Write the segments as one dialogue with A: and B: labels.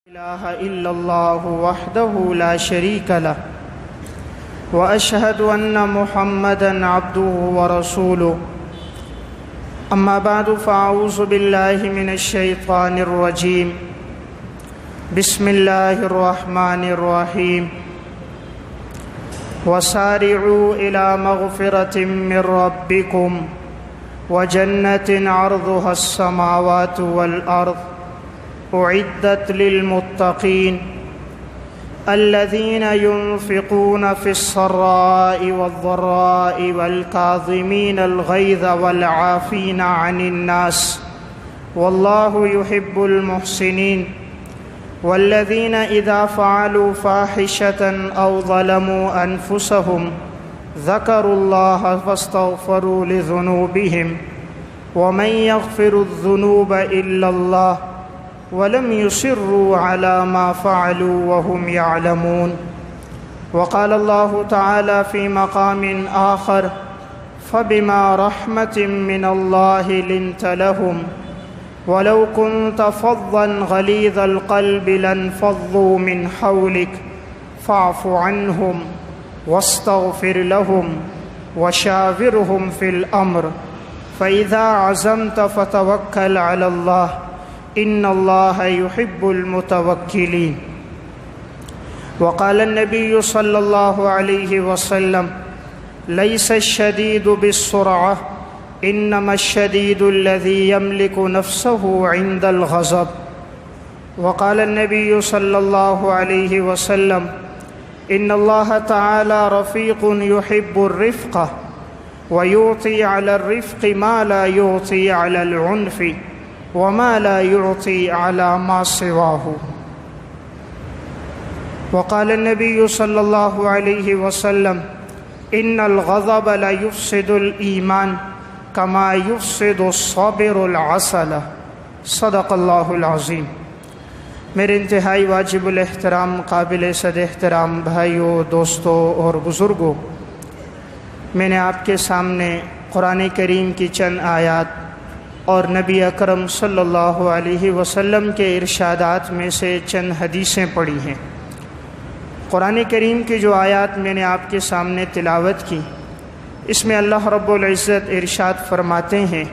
A: إله إلا الله وحده لا شريك له وأشهد أن محمدًا عبده ورسوله أما بعد فأعوذ بالله من الشيطان الرجيم بسم الله الرحمن الرحيم وسارعوا إلى مغفرة من ربكم وجنة عرضها السماوات والأرض أعدت للمتقين الذين ينفقون في السراء والضراء والكاظمين الغيظ والعافين عن الناس والله يحب المحسنين والذين إذا فعلوا فاحشة أو ظلموا أنفسهم ذكروا الله فاستغفروا لذنوبهم ومن يغفر الذنوب إلا الله ولم يصروا على ما فعلوا وهم يعلمون وقال الله تعالى في مقام آخر فبما رحمة من الله لنت لهم ولو كنت فظا غليظ القلب لانفضوا من حولك فاعف عنهم واستغفر لهم وشاورهم في الأمر فإذا عزمت فتوكل على الله إن الله يحب المتوكلين وقال النبي صلى الله عليه وسلم ليس الشديد بالسرعة إنما الشديد الذي يملك نفسه عند الغضب وقال النبي صلى الله عليه وسلم إن الله تعالى رفيق يحب الرفق ويعطي على الرفق ما لا يعطي على العنف وما لا يعطي على ما سواه وقال النبي صلى الله عليه وسلم إن الغضب لا يفسد الإيمان كما يفسد الصبر العسل صدق اللہ العظیم۔ میرے انتہائی واجب الاحترام قابل صد احترام بھائیوں، دوستوں اور بزرگوں، میں نے آپ کے سامنے قرآن کریم کی چند آیات اور نبی اکرم صلی اللہ علیہ وسلم کے ارشادات میں سے چند حدیثیں پڑھی ہیں۔ قرآن کریم کی جو آیات میں نے آپ کے سامنے تلاوت کی، اس میں اللہ رب العزت ارشاد فرماتے ہیں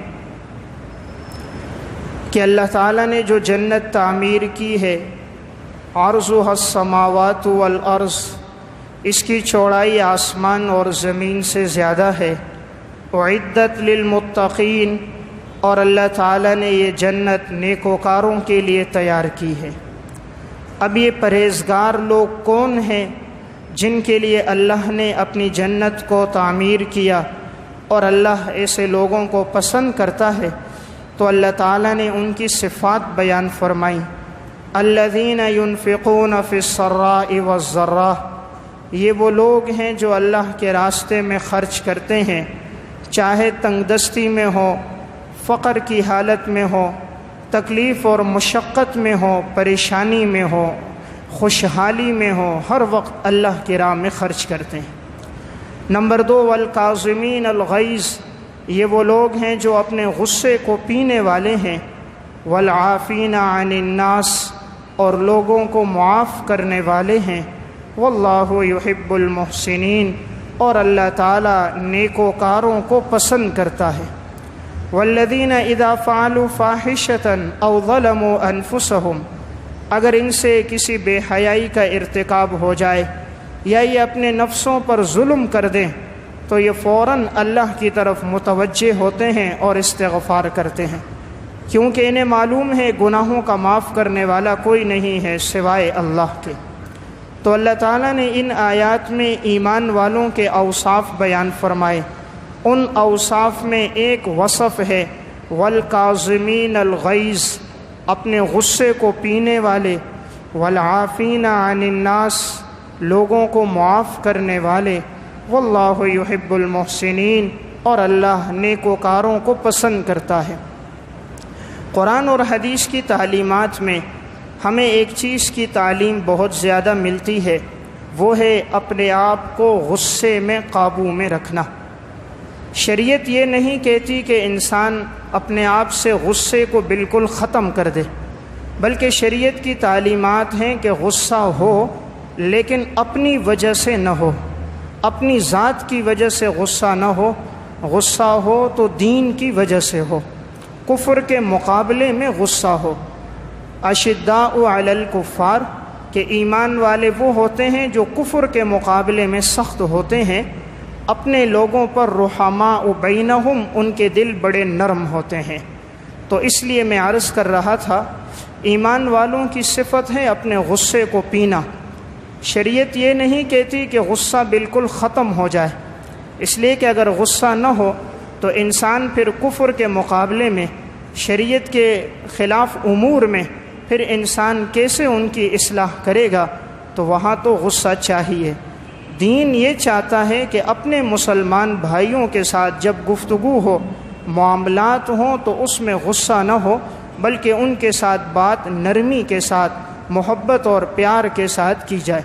A: کہ اللہ تعالیٰ نے جو جنت تعمیر کی ہے، عرضها السماوات والارض، اس کی چوڑائی آسمان اور زمین سے زیادہ ہے، اعدت للمتقین، اور اللہ تعالیٰ نے یہ جنت نیکوکاروں کے لیے تیار کی ہے۔ اب یہ پرہیزگار لوگ کون ہیں جن کے لیے اللہ نے اپنی جنت کو تعمیر کیا اور اللہ ایسے لوگوں کو پسند کرتا ہے؟ تو اللہ تعالیٰ نے ان کی صفات بیان فرمائی، الذین ينفقون فی السراء والضراء، یہ وہ لوگ ہیں جو اللہ کے راستے میں خرچ کرتے ہیں، چاہے تنگ دستی میں ہو، فقر کی حالت میں ہو، تکلیف اور مشقت میں ہو، پریشانی میں ہو، خوشحالی میں ہو، ہر وقت اللہ کی راہ میں خرچ کرتے ہیں۔ نمبر 2، والکاظمین الغیظ، یہ وہ لوگ ہیں جو اپنے غصے کو پینے والے ہیں، والعافین عن الناس، اور لوگوں کو معاف کرنے والے ہیں، واللہ یحب المحسنین، اور اللہ تعالیٰ نیکوکاروں کو پسند کرتا ہے۔ والذین اذا فعلوا فاحشة او ظلموا انفسهم، اگر ان سے کسی بے حیائی کا ارتکاب ہو جائے یا یہ اپنے نفسوں پر ظلم کر دیں تو یہ فوراً اللہ کی طرف متوجہ ہوتے ہیں اور استغفار کرتے ہیں، کیونکہ انہیں معلوم ہے گناہوں کا معاف کرنے والا کوئی نہیں ہے سوائے اللہ کے۔ تو اللہ تعالیٰ نے ان آیات میں ایمان والوں کے اوصاف بیان فرمائے۔ ان اوصاف میں ایک وصف ہے والکاظمین الغیظ، اپنے غصے کو پینے والے، والعافین عن الناس، لوگوں کو معاف کرنے والے، واللہ یحب المحسنین، اور اللہ نیکوکاروں کو پسند کرتا ہے۔ قرآن اور حدیث کی تعلیمات میں ہمیں ایک چیز کی تعلیم بہت زیادہ ملتی ہے، وہ ہے اپنے آپ کو غصے میں قابو میں رکھنا۔ شریعت یہ نہیں کہتی کہ انسان اپنے آپ سے غصے کو بالکل ختم کر دے، بلکہ شریعت کی تعلیمات ہیں کہ غصہ ہو لیکن اپنی وجہ سے نہ ہو، اپنی ذات کی وجہ سے غصہ نہ ہو، غصہ ہو تو دین کی وجہ سے ہو، کفر کے مقابلے میں غصہ ہو۔ اشداء علی الکفار کہ ایمان والے وہ ہوتے ہیں جو کفر کے مقابلے میں سخت ہوتے ہیں، اپنے لوگوں پر رحماء بینہم ان کے دل بڑے نرم ہوتے ہیں۔ تو اس لیے میں عرض کر رہا تھا، ایمان والوں کی صفت ہے اپنے غصے کو پینا۔ شریعت یہ نہیں کہتی کہ غصہ بالکل ختم ہو جائے، اس لیے کہ اگر غصہ نہ ہو تو انسان پھر کفر کے مقابلے میں، شریعت کے خلاف امور میں پھر انسان کیسے ان کی اصلاح کرے گا؟ تو وہاں تو غصہ چاہیے۔ دین یہ چاہتا ہے کہ اپنے مسلمان بھائیوں کے ساتھ جب گفتگو ہو، معاملات ہوں، تو اس میں غصہ نہ ہو، بلکہ ان کے ساتھ بات نرمی کے ساتھ، محبت اور پیار کے ساتھ کی جائے۔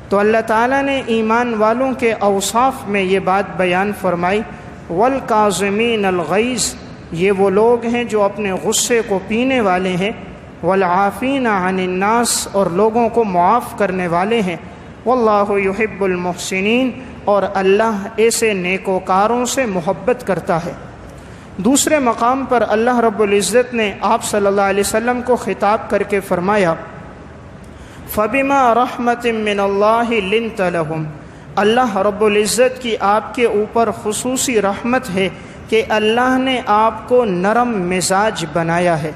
A: تو اللہ تعالیٰ نے ایمان والوں کے اوصاف میں یہ بات بیان فرمائی، والکاظمین الغیظ، یہ وہ لوگ ہیں جو اپنے غصے کو پینے والے ہیں، والعافین عن الناس، اور لوگوں کو معاف کرنے والے ہیں، واللہ یحب المحسنین، اور اللہ ایسے نیکوکاروں سے محبت کرتا ہے۔ دوسرے مقام پر اللہ رب العزت نے آپ صلی اللہ علیہ وسلم کو خطاب کر کے فرمایا، فَبِمَا رَحْمَةٍ مِّنَ اللَّهِ لِنْتَ لَهُمْ، اللہ رب العزت کی آپ کے اوپر خصوصی رحمت ہے کہ اللہ نے آپ کو نرم مزاج بنایا ہے۔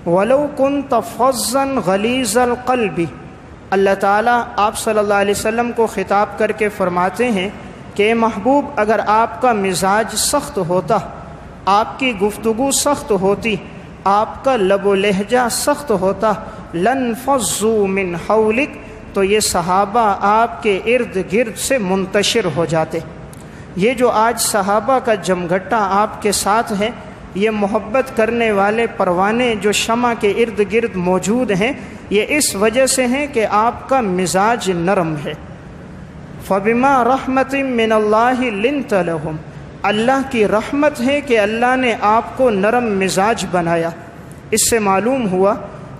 A: وَلَوْ كُنْتَ فَظًّا غَلِيظَ الْقَلْبِ، اللہ تعالیٰ آپ صلی اللہ علیہ وسلم کو خطاب کر کے فرماتے ہیں کہ محبوب، اگر آپ کا مزاج سخت ہوتا، آپ کی گفتگو سخت ہوتی، آپ کا لب و لہجہ سخت ہوتا، لَانفَضُّوا مِنْ حَوْلِكَ، تو یہ صحابہ آپ کے ارد گرد سے منتشر ہو جاتے۔ یہ جو آج صحابہ کا جمگھٹا آپ کے ساتھ ہے، یہ محبت کرنے والے پروانے جو شمع کے ارد گرد موجود ہیں، یہ اس وجہ سے ہیں کہ آپ کا مزاج نرم ہے۔ فَبِمَا رَحْمَةٍ مِّنَ اللَّهِ لِنْتَ لَهُمْ، اللہ کی رحمت ہے کہ اللہ نے آپ کو نرم مزاج بنایا۔ اس سے معلوم ہوا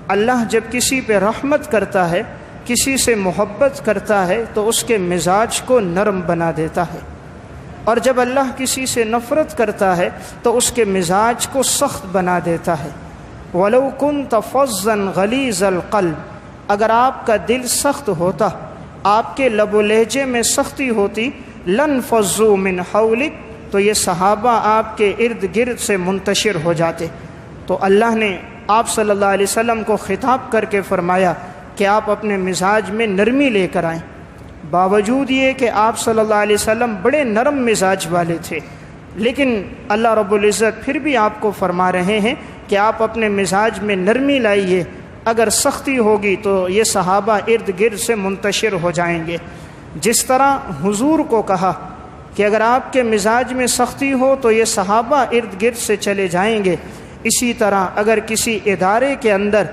A: اللہ جب کسی پہ رحمت کرتا ہے، کسی سے محبت کرتا ہے، تو اس کے مزاج کو نرم بنا دیتا ہے، اور جب اللہ کسی سے نفرت کرتا ہے تو اس کے مزاج کو سخت بنا دیتا ہے۔ وَلَوْ كُنْتَ فَظًّا غَلِيظَ الْقَلْبِ، اگر آپ کا دل سخت ہوتا، آپ کے لب و لہجے میں سختی ہوتی، لَانفَضُّوا مِنْ حَوْلِكَ، تو یہ صحابہ آپ کے ارد گرد سے منتشر ہو جاتے۔ تو اللہ نے آپ صلی اللہ علیہ وسلم کو خطاب کر کے فرمایا کہ آپ اپنے مزاج میں نرمی لے کر آئیں۔ باوجود یہ کہ آپ صلی اللہ علیہ وسلم بڑے نرم مزاج والے تھے، لیکن اللہ رب العزت پھر بھی آپ کو فرما رہے ہیں کہ آپ اپنے مزاج میں نرمی لائیے، اگر سختی ہوگی تو یہ صحابہ ارد گرد سے منتشر ہو جائیں گے۔ جس طرح حضور کو کہا کہ اگر آپ کے مزاج میں سختی ہو تو یہ صحابہ ارد گرد سے چلے جائیں گے، اسی طرح اگر کسی ادارے کے اندر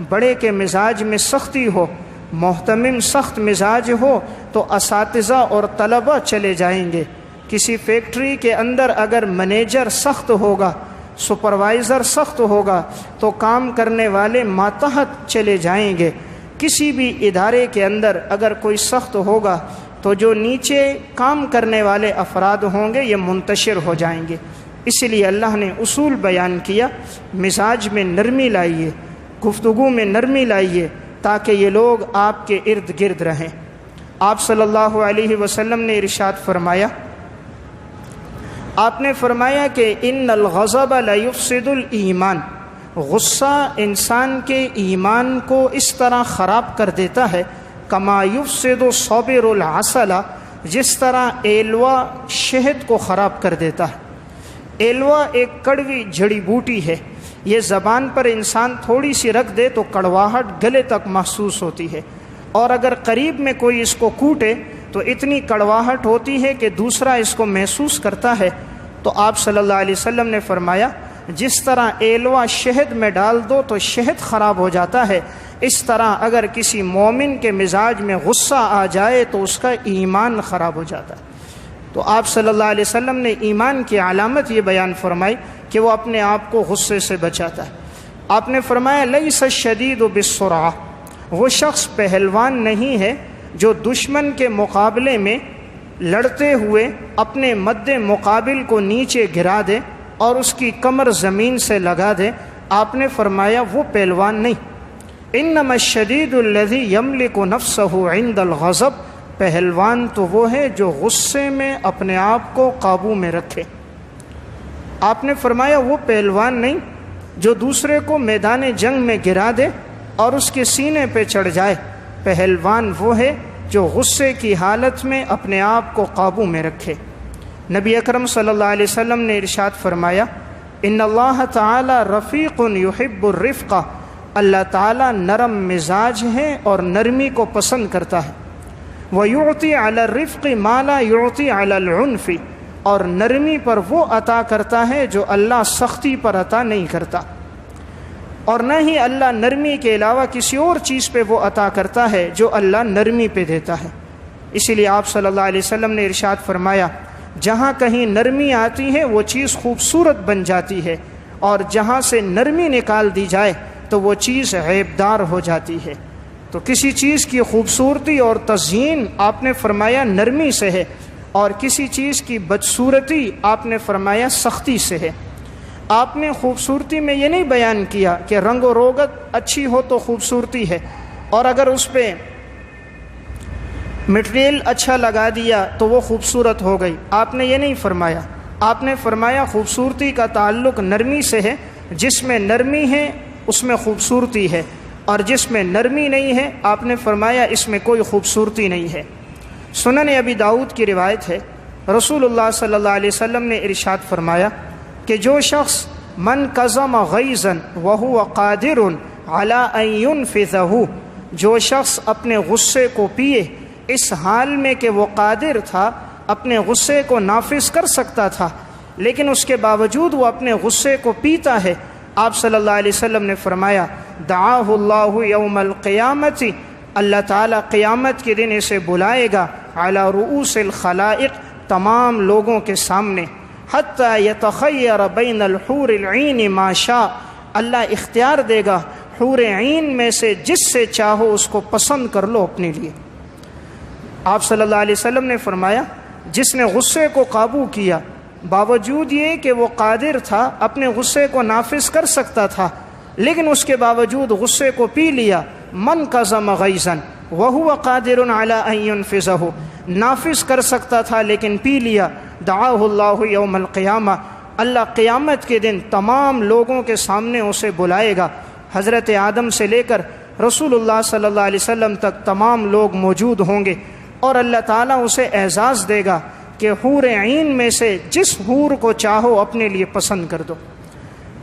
A: بڑے کے مزاج میں سختی ہو، محتمم سخت مزاج ہو، تو اساتذہ اور طلبہ چلے جائیں گے۔ کسی فیکٹری کے اندر اگر منیجر سخت ہوگا، سپروائزر سخت ہوگا، تو کام کرنے والے ماتحت چلے جائیں گے۔ کسی بھی ادارے کے اندر اگر کوئی سخت ہوگا تو جو نیچے کام کرنے والے افراد ہوں گے یہ منتشر ہو جائیں گے۔ اس لیے اللہ نے اصول بیان کیا، مزاج میں نرمی لائیے، گفتگو میں نرمی لائیے، تاکہ یہ لوگ آپ کے ارد گرد رہیں۔ آپ صلی اللہ علیہ وسلم نے ارشاد فرمایا، آپ نے فرمایا کہ ان الغضب لیفسد الایمان، غصہ انسان کے ایمان کو اس طرح خراب کر دیتا ہے، کما یفسد الصبر العسل، جس طرح ایلوا شہد کو خراب کر دیتا ہے۔ ایلوا ایک کڑوی جڑی بوٹی ہے، یہ زبان پر انسان تھوڑی سی رکھ دے تو کڑواہٹ گلے تک محسوس ہوتی ہے، اور اگر قریب میں کوئی اس کو کوٹے تو اتنی کڑواہٹ ہوتی ہے کہ دوسرا اس کو محسوس کرتا ہے۔ تو آپ صلی اللہ علیہ وسلم نے فرمایا، جس طرح ایلوا شہد میں ڈال دو تو شہد خراب ہو جاتا ہے، اس طرح اگر کسی مومن کے مزاج میں غصہ آ جائے تو اس کا ایمان خراب ہو جاتا ہے۔ تو آپ صلی اللہ علیہ وسلم نے ایمان کی علامت یہ بیان فرمائی کہ وہ اپنے آپ کو غصے سے بچاتا ہے۔ آپ نے فرمایا لیس الشدید بالسرعہ، وہ شخص پہلوان نہیں ہے جو دشمن کے مقابلے میں لڑتے ہوئے اپنے مد مقابل کو نیچے گرا دے اور اس کی کمر زمین سے لگا دے۔ آپ نے فرمایا وہ پہلوان نہیں۔ انما الشدید الذی یملک نفسہ عند الغضب، پہلوان تو وہ ہے جو غصے میں اپنے آپ کو قابو میں رکھے۔ آپ نے فرمایا وہ پہلوان نہیں جو دوسرے کو میدان جنگ میں گرا دے اور اس کے سینے پہ چڑھ جائے، پہلوان وہ ہے جو غصے کی حالت میں اپنے آپ کو قابو میں رکھے۔ نبی اکرم صلی اللہ علیہ وسلم نے ارشاد فرمایا ان اللہ تعالی رفیق یحب الرفق، اللہ تعالیٰ نرم مزاج ہے اور نرمی کو پسند کرتا ہے۔ وَيُعْطِي عَلَى الرِّفْقِ مَا لَا يُعْطِي عَلَى الْعُنْفِ، اور نرمی پر وہ عطا کرتا ہے جو اللہ سختی پر عطا نہیں کرتا، اور نہ ہی اللہ نرمی کے علاوہ کسی اور چیز پہ وہ عطا کرتا ہے جو اللہ نرمی پہ دیتا ہے۔ اسی لیے آپ صلی اللہ علیہ وسلم نے ارشاد فرمایا جہاں کہیں نرمی آتی ہے وہ چیز خوبصورت بن جاتی ہے، اور جہاں سے نرمی نکال دی جائے تو وہ چیز عیبدار ہو جاتی ہے۔ تو کسی چیز کی خوبصورتی اور تزئین آپ نے فرمایا نرمی سے ہے، اور کسی چیز کی بدصورتی آپ نے فرمایا سختی سے ہے۔ آپ نے خوبصورتی میں یہ نہیں بیان کیا کہ رنگ و روگت اچھی ہو تو خوبصورتی ہے، اور اگر اس پہ مٹیریل اچھا لگا دیا تو وہ خوبصورت ہو گئی، آپ نے یہ نہیں فرمایا۔ آپ نے فرمایا خوبصورتی کا تعلق نرمی سے ہے، جس میں نرمی ہے اس میں خوبصورتی ہے، اور جس میں نرمی نہیں ہے آپ نے فرمایا اس میں کوئی خوبصورتی نہیں ہے۔ سنن ابی داؤد کی روایت ہے، رسول اللہ صلی اللہ علیہ وسلم نے ارشاد فرمایا کہ جو شخص من کظم غیظا وہو قادر علی ان ینفذہ، جو شخص اپنے غصے کو پیے اس حال میں کہ وہ قادر تھا، اپنے غصے کو نافذ کر سکتا تھا، لیکن اس کے باوجود وہ اپنے غصے کو پیتا ہے، آپ صلی اللہ علیہ وسلم نے فرمایا دعاہ اللہ یوم القیامت، اللہ تعالیٰ قیامت کے دن اسے بلائے گا علی رؤوس الخلائق، تمام لوگوں کے سامنے، حتی یتخیر بین الحور العین ما شاء، اللہ اختیار دے گا حور عین میں سے جس سے چاہو اس کو پسند کر لو اپنے لیے۔ آپ صلی اللہ علیہ وسلم نے فرمایا جس نے غصے کو قابو کیا، باوجود یہ کہ وہ قادر تھا، اپنے غصے کو نافذ کر سکتا تھا، لیکن اس کے باوجود غصے کو پی لیا، من کظم غیظا وہو قادر علی ان ینفذہ، نافذ کر سکتا تھا لیکن پی لیا، دعاہ اللہ یوم القیامہ، اللہ قیامت کے دن تمام لوگوں کے سامنے اسے بلائے گا، حضرت آدم سے لے کر رسول اللہ صلی اللہ علیہ وسلم تک تمام لوگ موجود ہوں گے، اور اللہ تعالیٰ اسے اعزاز دے گا کہ حور عین میں سے جس حور کو چاہو اپنے لیے پسند کر دو۔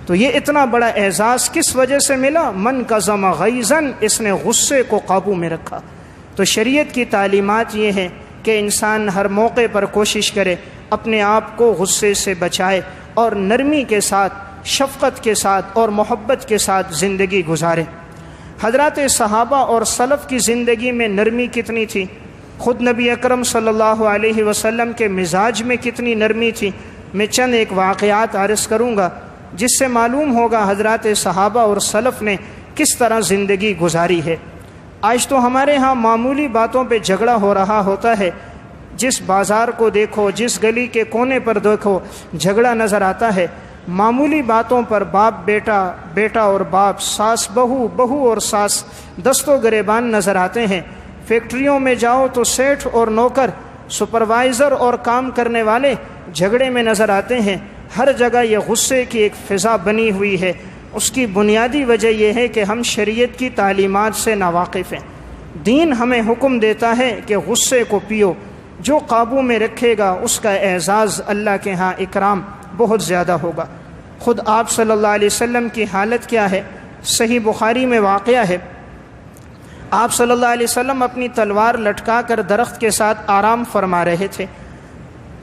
A: تو یہ اتنا بڑا اعزاز کس وجہ سے ملا؟ من کظم غیظا، اس نے غصے کو قابو میں رکھا۔ تو شریعت کی تعلیمات یہ ہیں کہ انسان ہر موقع پر کوشش کرے اپنے آپ کو غصے سے بچائے اور نرمی کے ساتھ، شفقت کے ساتھ اور محبت کے ساتھ زندگی گزارے۔ حضرات صحابہ اور سلف کی زندگی میں نرمی کتنی تھی، خود نبی اکرم صلی اللہ علیہ وسلم کے مزاج میں کتنی نرمی تھی۔ میں چند ایک واقعات عرض کروں گا جس سے معلوم ہوگا حضرات صحابہ اور سلف نے کس طرح زندگی گزاری ہے۔ آج تو ہمارے ہاں معمولی باتوں پہ جھگڑا ہو رہا ہوتا ہے، جس بازار کو دیکھو، جس گلی کے کونے پر دیکھو جھگڑا نظر آتا ہے، معمولی باتوں پر باپ بیٹا، بیٹا اور باپ، ساس بہو، بہو اور ساس دست و گریبان نظر آتے ہیں۔ فیکٹریوں میں جاؤ تو سیٹھ اور نوکر، سپروائزر اور کام کرنے والے جھگڑے میں نظر آتے ہیں۔ ہر جگہ یہ غصے کی ایک فضا بنی ہوئی ہے۔ اس کی بنیادی وجہ یہ ہے کہ ہم شریعت کی تعلیمات سے ناواقف ہیں۔ دین ہمیں حکم دیتا ہے کہ غصے کو پیو، جو قابو میں رکھے گا اس کا اعزاز اللہ کے ہاں اکرام بہت زیادہ ہوگا۔ خود آپ صلی اللہ علیہ وسلم کی حالت کیا ہے؟ صحیح بخاری میں واقعہ ہے، آپ صلی اللہ علیہ وسلم اپنی تلوار لٹکا کر درخت کے ساتھ آرام فرما رہے تھے۔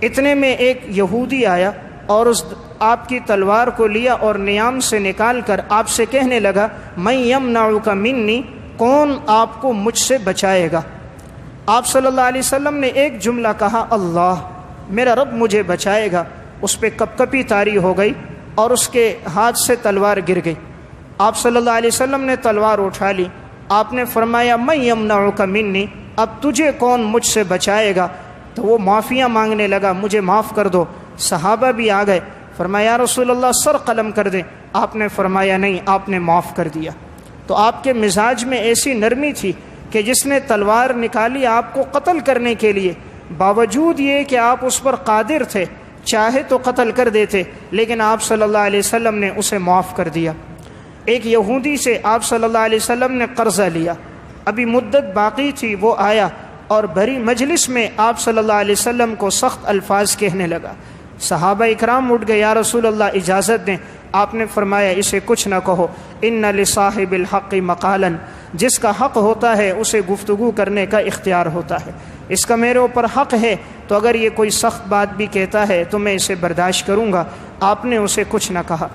A: اتنے میں ایک یہودی آیا اور اس آپ کی تلوار کو لیا اور نیام سے نکال کر آپ سے کہنے لگا من یمنعک منی، کون آپ کو مجھ سے بچائے گا؟ آپ صلی اللہ علیہ وسلم نے ایک جملہ کہا، اللہ، میرا رب مجھے بچائے گا۔ اس پہ کپ کپی طاری ہو گئی اور اس کے ہاتھ سے تلوار گر گئی۔ آپ صلی اللہ علیہ وسلم نے تلوار اٹھا لی، آپ نے فرمایا من یمنعک منی، اب تجھے کون مجھ سے بچائے گا؟ تو وہ معافیاں مانگنے لگا، مجھے معاف کر دو۔ صحابہ بھی آ گئے، فرمایا یا رسول اللہ سر قلم کر دیں، آپ نے فرمایا نہیں، آپ نے معاف کر دیا۔ تو آپ کے مزاج میں ایسی نرمی تھی کہ جس نے تلوار نکالی آپ کو قتل کرنے کے لیے، باوجود یہ کہ آپ اس پر قادر تھے، چاہے تو قتل کر دیتے، لیکن آپ صلی اللہ علیہ وسلم نے اسے معاف کر دیا۔ ایک یہودی سے آپ صلی اللہ علیہ وسلم نے قرضہ لیا، ابھی مدت باقی تھی، وہ آیا اور بھری مجلس میں آپ صلی اللہ علیہ وسلم کو سخت الفاظ کہنے لگا۔ صحابہ اکرام اٹھ گئے، یا رسول اللہ اجازت دیں۔ آپ نے فرمایا اسے کچھ نہ کہو، ان لصاحب الحق مقالا، جس کا حق ہوتا ہے اسے گفتگو کرنے کا اختیار ہوتا ہے، اس کا میرے اوپر حق ہے، تو اگر یہ کوئی سخت بات بھی کہتا ہے تو میں اسے برداشت کروں گا۔ آپ نے اسے کچھ نہ کہا۔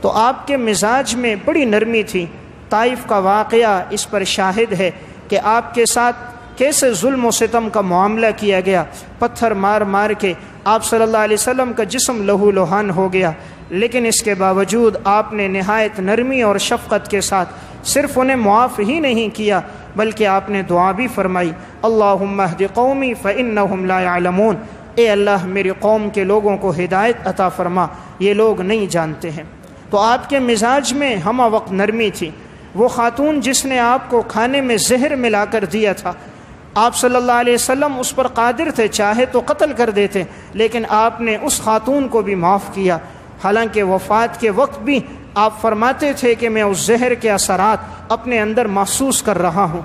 A: تو آپ کے مزاج میں بڑی نرمی تھی۔ طائف کا واقعہ اس پر شاہد ہے کہ آپ کے ساتھ کیسے ظلم و ستم کا معاملہ کیا گیا، پتھر مار مار کے آپ صلی اللہ علیہ وسلم کا جسم لہو لہان ہو گیا، لیکن اس کے باوجود آپ نے نہایت نرمی اور شفقت کے ساتھ صرف انہیں معاف ہی نہیں کیا بلکہ آپ نے دعا بھی فرمائی، اللہم اہد قومی فإنہم لا يعلمون، اے اللہ میری قوم کے لوگوں کو ہدایت عطا فرما، یہ لوگ نہیں جانتے ہیں۔ تو آپ کے مزاج میں ہمہ وقت نرمی تھی۔ وہ خاتون جس نے آپ کو کھانے میں زہر ملا کر دیا تھا، آپ صلی اللہ علیہ وسلم اس پر قادر تھے، چاہے تو قتل کر دیتے، لیکن آپ نے اس خاتون کو بھی معاف کیا، حالانکہ وفات کے وقت بھی آپ فرماتے تھے کہ میں اس زہر کے اثرات اپنے اندر محسوس کر رہا ہوں۔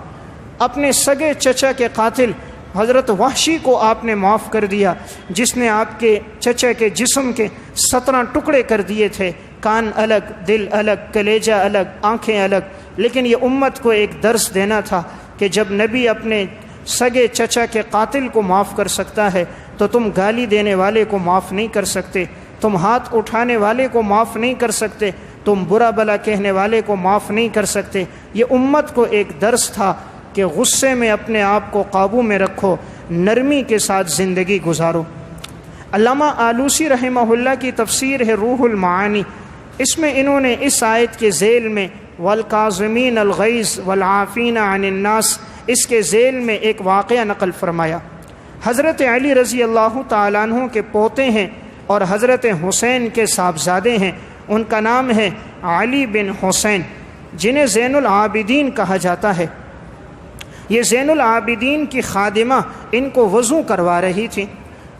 A: اپنے سگے چچا کے قاتل حضرت وحشی کو آپ نے معاف کر دیا، جس نے آپ کے چچا کے جسم کے 17 ٹکڑے کر دیے تھے، کان الگ، دل الگ، کلیجہ الگ، آنکھیں الگ، لیکن یہ امت کو ایک درس دینا تھا کہ جب نبی اپنے سگے چچا کے قاتل کو معاف کر سکتا ہے تو تم گالی دینے والے کو معاف نہیں کر سکتے، تم ہاتھ اٹھانے والے کو معاف نہیں کر سکتے، تم برا بلا کہنے والے کو معاف نہیں کر سکتے۔ یہ امت کو ایک درس تھا کہ غصے میں اپنے آپ کو قابو میں رکھو، نرمی کے ساتھ زندگی گزارو۔ علامہ آلوسی رحمہ اللہ کی تفسیر ہے روح المعانی، اس میں انہوں نے اس آیت کے ذیل میں والکاظمین الغیظ والعافین عن الناس، اس کے ذیل میں ایک واقعہ نقل فرمایا۔ حضرت علی رضی اللہ تعالیٰ عنہ کے پوتے ہیں اور حضرت حسین کے صاحبزادے ہیں، ان کا نام ہے علی بن حسین، جنہیں زین العابدین کہا جاتا ہے۔ یہ زین العابدین کی خادمہ ان کو وضو کروا رہی تھی،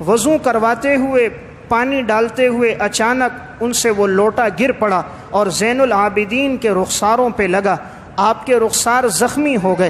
A: وضو کرواتے ہوئے پانی ڈالتے ہوئے اچانک ان سے وہ لوٹا گر پڑا اور زین العابدین کے رخساروں پہ لگا، آپ کے رخسار زخمی ہو گئے،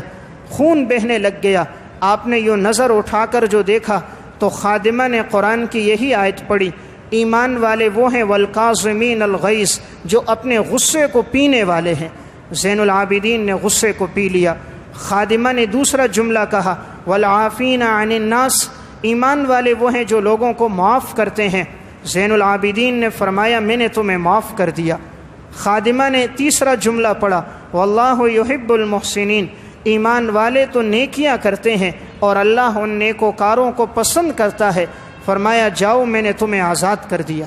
A: خون بہنے لگ گیا۔ آپ نے یہ نظر اٹھا کر جو دیکھا تو خادمہ نے قرآن کی یہی آیت پڑھی، ایمان والے وہ ہیں والکاظمین الغیظ، جو اپنے غصے کو پینے والے ہیں۔ زین العابدین نے غصے کو پی لیا۔ خادمہ نے دوسرا جملہ کہا والعافین عن الناس، ایمان والے وہ ہیں جو لوگوں کو معاف کرتے ہیں۔ زین العابدین نے فرمایا میں نے تمہیں معاف کر دیا۔ خادمہ نے تیسرا جملہ پڑھا واللہ یحب المحسنین، ایمان والے تو نیکیاں کرتے ہیں اور اللہ ان نیکوکاروں کو پسند کرتا ہے، فرمایا جاؤ میں نے تمہیں آزاد کر دیا۔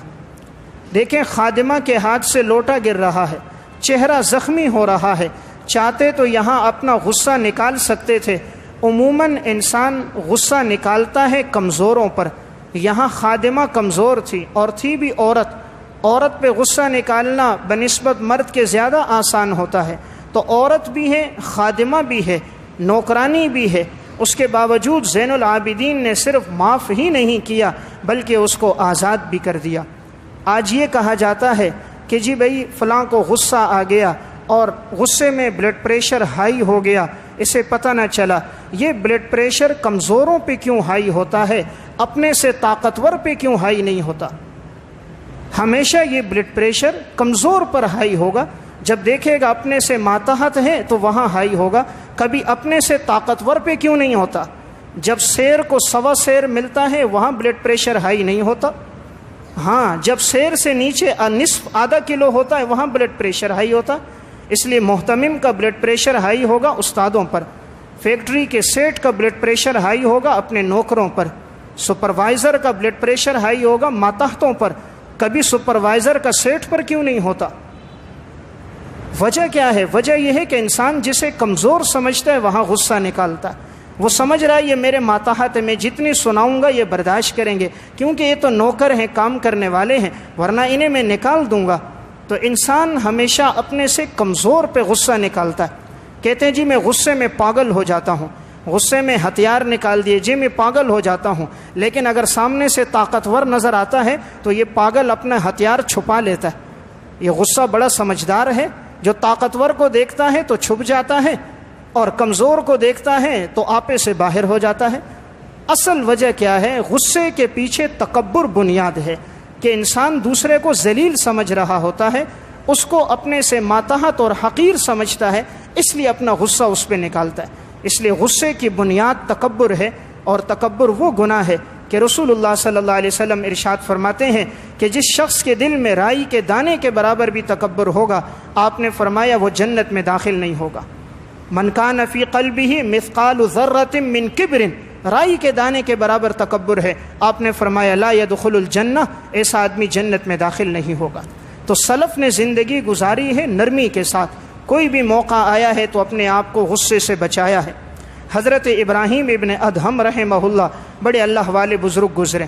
A: دیکھیں خادمہ کے ہاتھ سے لوٹا گر رہا ہے، چہرہ زخمی ہو رہا ہے، چاہتے تو یہاں اپنا غصہ نکال سکتے تھے، عموماً انسان غصہ نکالتا ہے کمزوروں پر، یہاں خادمہ کمزور تھی اور تھی بھی عورت پہ غصہ نکالنا بنسبت مرد کے زیادہ آسان ہوتا ہے، تو عورت بھی ہے، خادمہ بھی ہے، نوکرانی بھی ہے، اس کے باوجود زین العابدین نے صرف معاف ہی نہیں کیا بلکہ اس کو آزاد بھی کر دیا۔ آج یہ کہا جاتا ہے کہ جی بھائی فلاں کو غصہ آ گیا اور غصے میں بلڈ پریشر ہائی ہو گیا، اسے پتہ نہ چلا۔ یہ بلڈ پریشر کمزوروں پہ کیوں ہائی ہوتا ہے، اپنے سے طاقتور پہ کیوں ہائی نہیں ہوتا؟ ہمیشہ یہ بلڈ پریشر کمزور پر ہائی ہوگا، جب دیکھے گا اپنے سے ماتحت ہے تو وہاں ہائی ہوگا، کبھی اپنے سے طاقتور پہ کیوں نہیں ہوتا؟ جب سیر کو 1.25 سیر ملتا ہے وہاں بلڈ پریشر ہائی نہیں ہوتا، ہاں جب سیر سے نیچے نصف آدھا کلو ہوتا ہے وہاں بلڈ پریشر ہائی ہوتا۔ اس لیے محتمم کا بلڈ پریشر ہائی ہوگا استادوں پر، فیکٹری کے سیٹ کا بلڈ پریشر ہائی ہوگا اپنے نوکروں پر، سپروائزر کا بلڈ پریشر ہائی ہوگا ماتحتوں پر، کبھی سپروائزر کا سیٹ پر کیوں نہیں ہوتا؟ وجہ کیا ہے؟ وجہ یہ ہے کہ انسان جسے کمزور سمجھتا ہے وہاں غصہ نکالتا ہے۔ وہ سمجھ رہا ہے یہ میرے ماتحت ہے، میں جتنی سناؤں گا یہ برداشت کریں گے، کیونکہ یہ تو نوکر ہیں، کام کرنے والے ہیں، ورنہ انہیں میں نکال دوں گا۔ تو انسان ہمیشہ اپنے سے کمزور پہ غصہ نکالتا ہے۔ کہتے ہیں جی میں غصے میں پاگل ہو جاتا ہوں، غصے میں ہتھیار نکال دیے، جی میں پاگل ہو جاتا ہوں۔ لیکن اگر سامنے سے طاقتور نظر آتا ہے تو یہ پاگل اپنا ہتھیار چھپا لیتا ہے۔ یہ غصہ بڑا سمجھدار ہے، جو طاقتور کو دیکھتا ہے تو چھپ جاتا ہے، اور کمزور کو دیکھتا ہے تو آپے سے باہر ہو جاتا ہے۔ اصل وجہ کیا ہے؟ غصے کے پیچھے تکبر بنیاد ہے کہ انسان دوسرے کو ذلیل سمجھ رہا ہوتا ہے، اس کو اپنے سے ماتحت اور حقیر سمجھتا ہے، اس لیے اپنا غصہ اس پہ نکالتا ہے۔ اس لیے غصے کی بنیاد تکبر ہے، اور تکبر وہ گناہ ہے کہ رسول اللہ صلی اللہ علیہ وسلم ارشاد فرماتے ہیں کہ جس شخص کے دل میں رائی کے دانے کے برابر بھی تکبر ہوگا، آپ نے فرمایا وہ جنت میں داخل نہیں ہوگا۔ من کان فی قلبہ مثقال ذرۃ من کبر، رائی کے دانے کے برابر تکبر ہے، آپ نے فرمایا لا يدخل الجنہ، ایسا آدمی جنت میں داخل نہیں ہوگا۔ تو سلف نے زندگی گزاری ہے نرمی کے ساتھ، کوئی بھی موقع آیا ہے تو اپنے آپ کو غصے سے بچایا ہے۔ حضرت ابراہیم ابن ادہم رحمہ اللہ بڑے اللہ والے بزرگ گزرے۔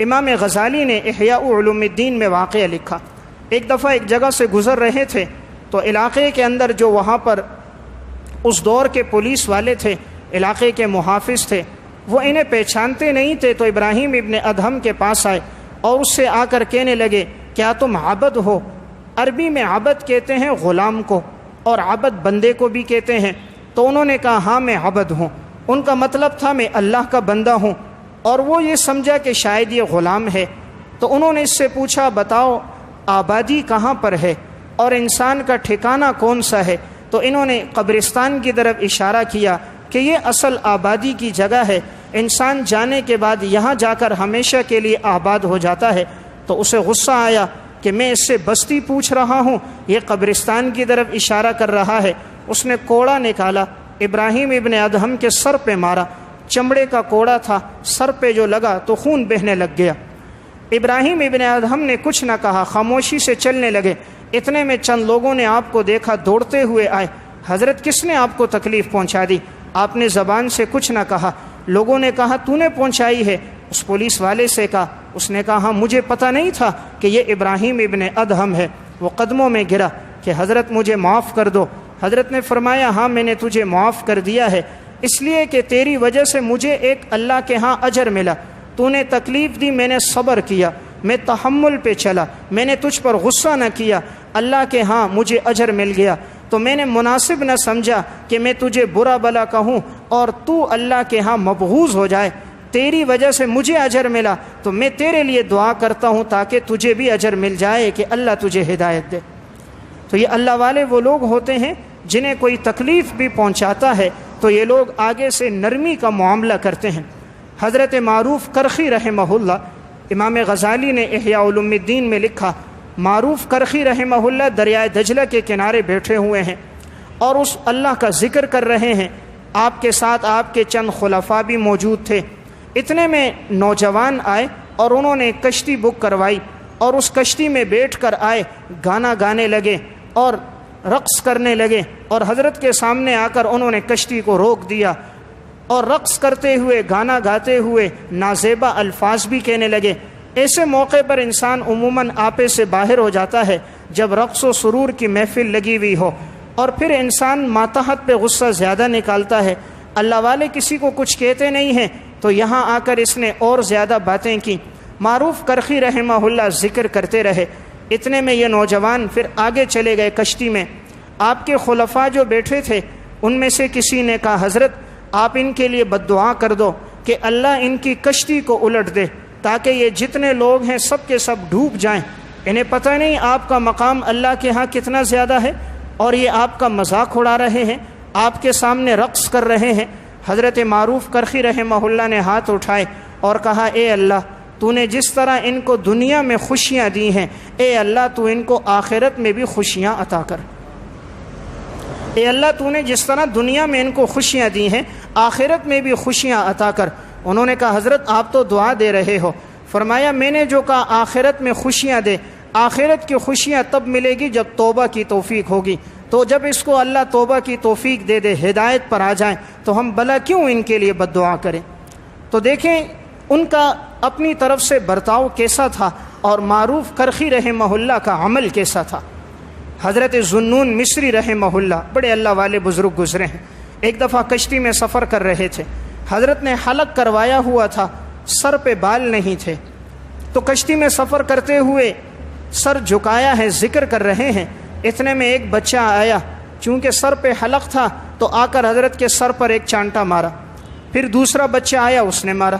A: امام غزالی نے احیاء علوم الدین میں واقعہ لکھا، ایک دفعہ ایک جگہ سے گزر رہے تھے تو علاقے کے اندر جو وہاں پر اس دور کے پولیس والے تھے، علاقے کے محافظ تھے، وہ انہیں پہچانتے نہیں تھے، تو ابراہیم ابن ادہم کے پاس آئے اور اس سے آ کر کہنے لگے کیا تم عبد ہو؟ عربی میں عبد کہتے ہیں غلام کو، اور عبد بندے کو بھی کہتے ہیں۔ تو انہوں نے کہا ہاں میں عبد ہوں۔ ان کا مطلب تھا میں اللہ کا بندہ ہوں، اور وہ یہ سمجھا کہ شاید یہ غلام ہے۔ تو انہوں نے اس سے پوچھا بتاؤ آبادی کہاں پر ہے اور انسان کا ٹھکانہ کون سا ہے؟ تو انہوں نے قبرستان کی طرف اشارہ کیا کہ یہ اصل آبادی کی جگہ ہے، انسان جانے کے بعد یہاں جا کر ہمیشہ کے لیے آباد ہو جاتا ہے۔ تو اسے غصہ آیا کہ میں اس سے بستی پوچھ رہا ہوں، یہ قبرستان کی طرف اشارہ کر رہا ہے۔ اس نے کوڑا نکالا، ابراہیم ابن ادہم کے سر پہ مارا، چمڑے کا کوڑا تھا، سر پہ جو لگا تو خون بہنے لگ گیا۔ ابراہیم ابن ادہم نے کچھ نہ کہا، خاموشی سے چلنے لگے۔ اتنے میں چند لوگوں نے آپ کو دیکھا، دوڑتے ہوئے آئے، حضرت کس نے آپ کو تکلیف پہنچا دی؟ آپ نے زبان سے کچھ نہ کہا۔ لوگوں نے کہا تو نے پہنچائی ہے؟ اس پولیس والے سے کہا، اس نے کہا ہاں مجھے پتہ نہیں تھا کہ یہ ابراہیم ابن ادہم ہے۔ وہ قدموں میں گرا کہ حضرت مجھے معاف کر دو۔ حضرت نے فرمایا ہاں میں نے تجھے معاف کر دیا ہے، اس لیے کہ تیری وجہ سے مجھے ایک اللہ کے ہاں اجر ملا۔ تو نے تکلیف دی، میں نے صبر کیا، میں تحمل پہ چلا، میں نے تجھ پر غصہ نہ کیا، اللہ کے ہاں مجھے اجر مل گیا۔ تو میں نے مناسب نہ سمجھا کہ میں تجھے برا بلا کہوں اور تو اللہ کے ہاں مبغوض ہو جائے۔ تیری وجہ سے مجھے اجر ملا تو میں تیرے لیے دعا کرتا ہوں تاکہ تجھے بھی اجر مل جائے کہ اللہ تجھے ہدایت دے۔ تو یہ اللہ والے وہ لوگ ہوتے ہیں جنہیں کوئی تکلیف بھی پہنچاتا ہے تو یہ لوگ آگے سے نرمی کا معاملہ کرتے ہیں۔ حضرت معروف کرخی رحمہ اللہ، امام غزالی نے احیاء علوم الدین میں لکھا، معروف کرخی رحمہ اللہ دریائے دجلہ کے کنارے بیٹھے ہوئے ہیں اور اس اللہ کا ذکر کر رہے ہیں۔ آپ کے ساتھ آپ کے چند خلفاء بھی موجود تھے۔ اتنے میں نوجوان آئے اور انہوں نے کشتی بک کروائی اور اس کشتی میں بیٹھ کر آئے، گانا گانے لگے اور رقص کرنے لگے، اور حضرت کے سامنے آ کر انہوں نے کشتی کو روک دیا اور رقص کرتے ہوئے، گانا گاتے ہوئے نازیبا الفاظ بھی کہنے لگے۔ ایسے موقع پر انسان عموماً آپے سے باہر ہو جاتا ہے جب رقص و سرور کی محفل لگی ہوئی ہو، اور پھر انسان ماتحت پہ غصہ زیادہ نکالتا ہے۔ اللہ والے کسی کو کچھ کہتے نہیں ہیں تو یہاں آ کر اس نے اور زیادہ باتیں کی۔ معروف کرخی رحمہ اللہ ذکر کرتے رہے۔ اتنے میں یہ نوجوان پھر آگے چلے گئے کشتی میں۔ آپ کے خلفاء جو بیٹھے تھے ان میں سے کسی نے کہا حضرت آپ ان کے لیے بد دعا کر دو کہ اللہ ان کی کشتی کو الٹ دے تاکہ یہ جتنے لوگ ہیں سب کے سب ڈوب جائیں۔ انہیں پتہ نہیں آپ کا مقام اللہ کے ہاں کتنا زیادہ ہے اور یہ آپ کا مذاق اڑا رہے ہیں، آپ کے سامنے رقص کر رہے ہیں۔ حضرت معروف کرخی رحمہ اللہ نے ہاتھ اٹھائے اور کہا اے اللہ تو نے جس طرح ان کو دنیا میں خوشیاں دی ہیں، اے اللہ تو ان کو آخرت میں بھی خوشیاں عطا کر۔ اے اللہ تو نے جس طرح دنیا میں ان کو خوشیاں دی ہیں آخرت میں بھی خوشیاں عطا کر۔ انہوں نے کہا حضرت آپ تو دعا دے رہے ہو۔ فرمایا میں نے جو کہا آخرت میں خوشیاں دے، آخرت کی خوشیاں تب ملے گی جب توبہ کی توفیق ہوگی، تو جب اس کو اللہ توبہ کی توفیق دے دے، ہدایت پر آ جائیں، تو ہم بھلا کیوں ان کے لیے بد دعا کریں؟ تو دیکھیں ان کا اپنی طرف سے برتاؤ کیسا تھا، اور معروف کرخی رحمہ اللہ کا عمل کیسا تھا۔ حضرت ذوالنون مصری رحمہ اللہ بڑے اللہ والے بزرگ گزرے ہیں۔ ایک دفعہ کشتی میں سفر کر رہے تھے، حضرت نے حلق کروایا ہوا تھا، سر پہ بال نہیں تھے، تو کشتی میں سفر کرتے ہوئے سر جھکایا ہے، ذکر کر رہے ہیں، اتنے میں ایک بچہ آیا، چونکہ سر پہ حلق تھا تو آ کر حضرت کے سر پر ایک چانٹا مارا، پھر دوسرا بچہ آیا اس نے مارا،